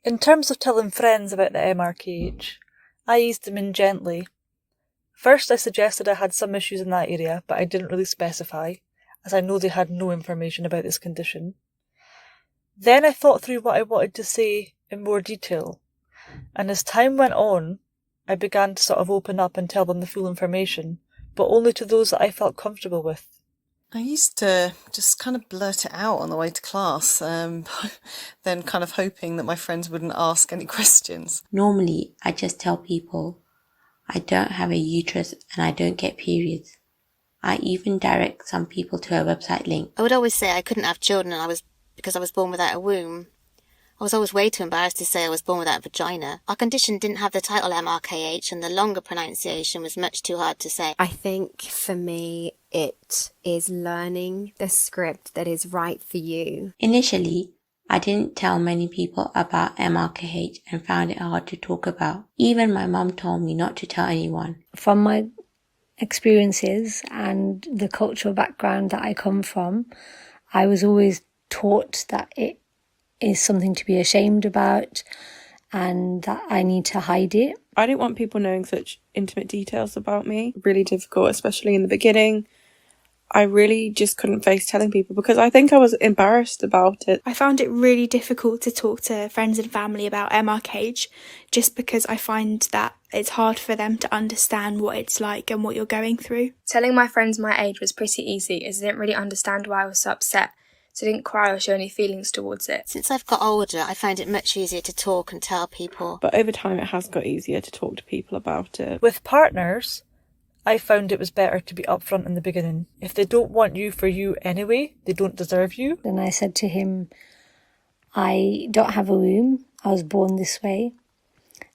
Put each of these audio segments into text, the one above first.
In terms of telling friends about the MRKH, I eased them in gently. First I suggested I had some issues in that area, but I didn't really specify, as I know they had no information about this condition. Then I thought through what I wanted to say in more detail, and as time went on, I began to sort of open up and tell them the full information, but only to those that I felt comfortable with. I used to just kind of blurt it out on the way to class, then kind of hoping that my friends wouldn't ask any questions. Normally, I just tell people I don't have a uterus and I don't get periods. I even direct some people to a website link. I would always say I couldn't have children because I was born without a womb. I was always way too embarrassed to say I was born without a vagina. Our condition didn't have the title MRKH, and the longer pronunciation was much too hard to say. I think for me, it is learning the script that is right for you. Initially, I didn't tell many people about MRKH and found it hard to talk about. Even my mum told me not to tell anyone. From my experiences and the cultural background that I come from, I was always taught that it is something to be ashamed about and that I need to hide it. I didn't want people knowing such intimate details about me. Really difficult, especially in the beginning. I really just couldn't face telling people because I think I was embarrassed about it. I found it really difficult to talk to friends and family about MRKH just because I find that it's hard for them to understand what it's like and what you're going through. Telling my friends my age was pretty easy as they didn't really understand why I was so upset, so I didn't cry or show any feelings towards it. Since I've got older, I find it much easier to talk and tell people. But over time it has got easier to talk to people about it. With partners, I found it was better to be upfront in the beginning. If they don't want you for you anyway, they don't deserve you. And I said to him, I don't have a womb, I was born this way.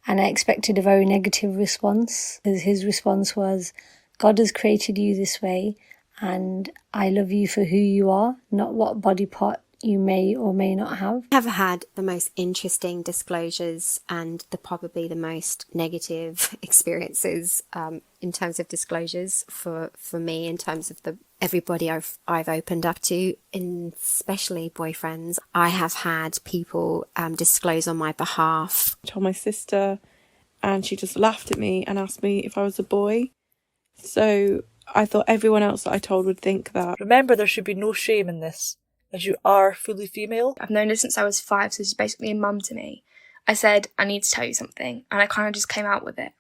And I expected a very negative response, because his response was, God has created you this way, and I love you for who you are, not what body part you may or may not have. I have had the most interesting disclosures and probably the most negative experiences in terms of disclosures for me, in terms of everybody I've opened up to, especially boyfriends. I have had people disclose on my behalf. I told my sister and she just laughed at me and asked me if I was a boy. So I thought everyone else that I told would think that. Remember, there should be no shame in this, as you are fully female. I've known her since I was 5, so she's basically a mum to me. I said, I need to tell you something, and I kind of just came out with it.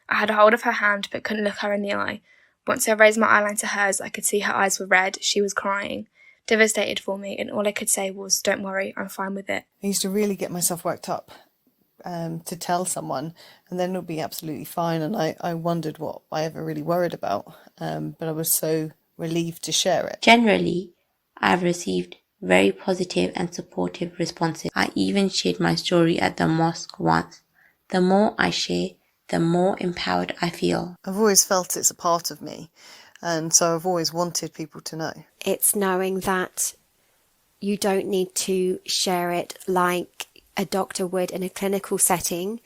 I had a hold of her hand but couldn't look her in the eye. Once I raised my eyeline to hers, I could see her eyes were red, she was crying, devastated for me, and all I could say was, don't worry, I'm fine with it. I used to really get myself worked up to tell someone, and then it would be absolutely fine, and I wondered what I ever really worried about, but I was so relieved to share it. Generally, I've received very positive and supportive responses. I even shared my story at the mosque once. The more I share, the more empowered I feel. I've always felt it's a part of me, and so I've always wanted people to know. It's knowing that you don't need to share it like a doctor would in a clinical setting,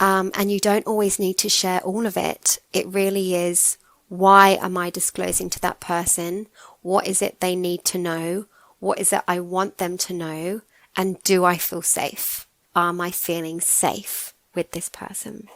and you don't always need to share all of it. It really is, why am I disclosing to that person? What is it they need to know? What is it I want them to know? And do I feel safe? Am I feeling safe with this person?